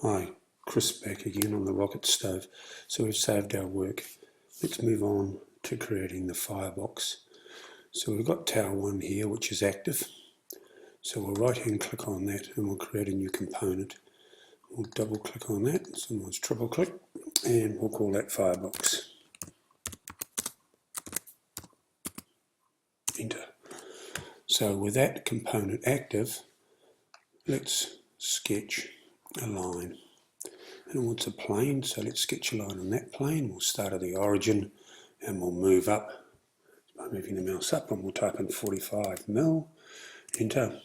Hi, Chris back again on the rocket stove. So we've saved our work. Let's move on to creating the firebox. So we've got tower 1 here, which is active. So we'll right hand click on that and we'll create a new component. We'll double click on that, sometimes triple click, and we'll call that firebox. Enter. So with that component active, let's sketch a line. And what's a plane? So let's sketch a line on that plane. We'll start at the origin and we'll move up by moving the mouse up, and we'll type in 45mm, enter.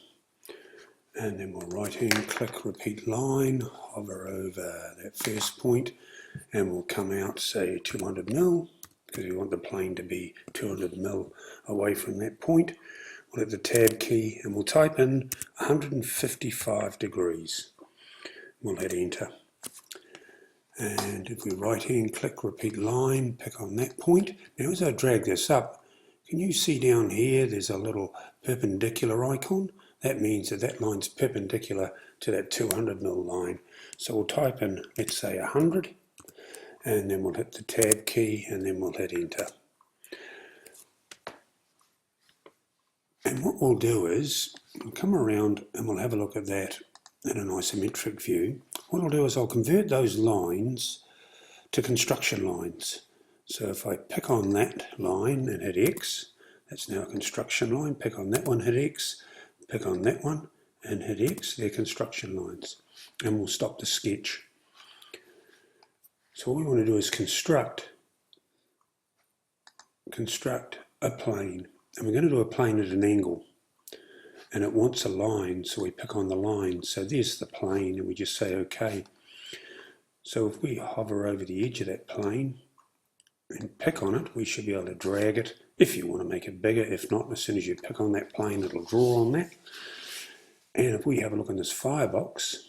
And then we'll right hand click, repeat line, hover over that first point, and we'll come out, say 200mm, because we want the plane to be 200mm away from that point. We'll hit the tab key and we'll type in 155 degrees. We'll hit enter. And if we right hand click, repeat line, pick on that point. Now as I drag this up, can you see down here there's a little perpendicular icon? That means that that line's perpendicular to that 200mm line. So we'll type in, let's say 100, and then we'll hit the tab key and then we'll hit enter. And what we'll do is, we'll come around and we'll have a look at that in an isometric view. What I'll do is I'll convert those lines to construction lines. So if I pick on that line and hit X, that's now a construction line. Pick on that one, hit X. Pick on that one and hit X. They're construction lines. And we'll stop the sketch. So what we want to do is construct a plane. And we're going to do a plane at an angle. And it wants a line, so we pick on the line. So there's the plane and we just say OK. So if we hover over the edge of that plane and pick on it, we should be able to drag it if you want to make it bigger. If not, as soon as you pick on that plane, it'll draw on that. And if we have a look in this firebox,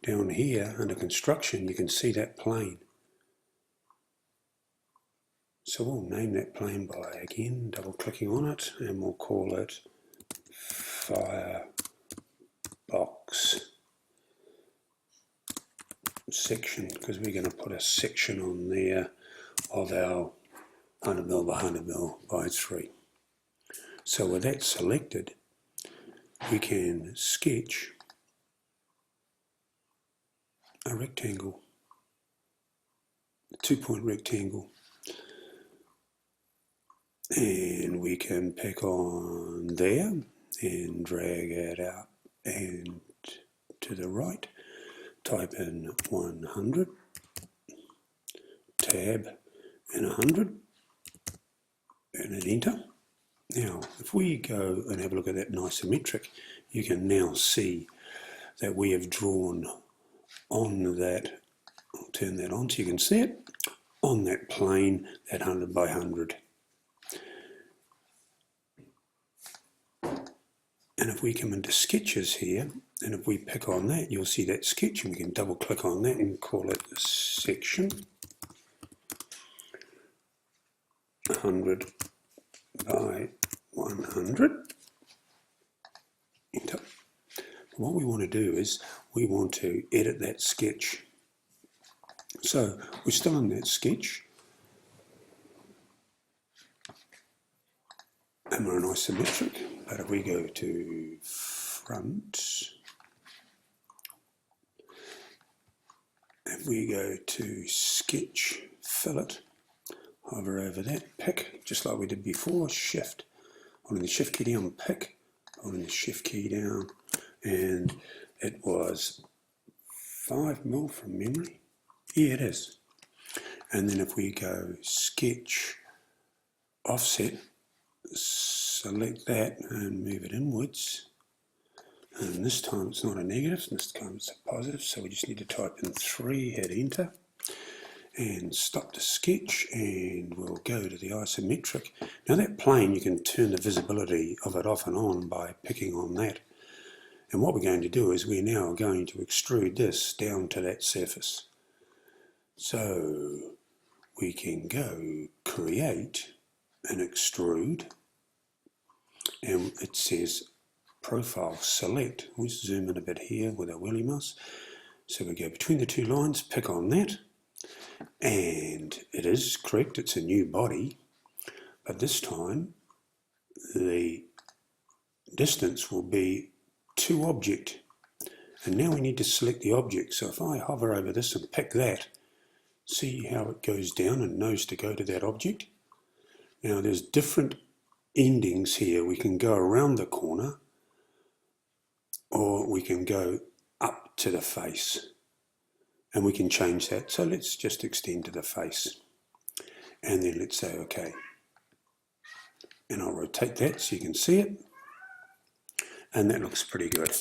down here under construction, you can see that plane. So we'll name that plane by, again, double clicking on it, and we'll call it firebox section, because we're going to put a section on there of our 100mm by 100mm by 3. So with that selected, we can sketch a rectangle, a 2-point rectangle, and we can pick on there and drag it out and to the right, type in 100, tab and 100, and hit enter. Now if we go and have a look at that in isometric, you can now see that we have drawn on that, I'll turn that on so you can see it, on that plane, that 100 by 100. And if we come into sketches here, and if we pick on that, you'll see that sketch, and we can double click on that and call it a section 100 by 100. Enter. What we want to do is we want to edit that sketch. So we're still in that sketch, and we're in isometric, but if we go to front, if we go to sketch, fillet, hover over that, pick, just like we did before, shift, holding the shift key down, pick, holding the shift key down, and it was 5mm from memory. Yeah, it is. And then if we go sketch, offset, select that and move it inwards. And this time it's not a negative, this time it's a positive, so we just need to type in 3, hit enter, and stop the sketch, and we'll go to the isometric. Now that plane, you can turn the visibility of it off and on by picking on that. And what we're going to do is we're now going to extrude this down to that surface. So we can go create and extrude, and it says profile select. We'll zoom in a bit here with our wheelie mouse. So we go between the two lines, pick on that, and it is correct, it's a new body, but this time the distance will be to object. And now we need to select the object. So if I hover over this and pick that, see how it goes down and knows to go to that object. Now there's different endings here. We can go around the corner, or we can go up to the face, and we can change that. So let's just extend to the face, and then let's say OK, and I'll rotate that so you can see it, and that looks pretty good.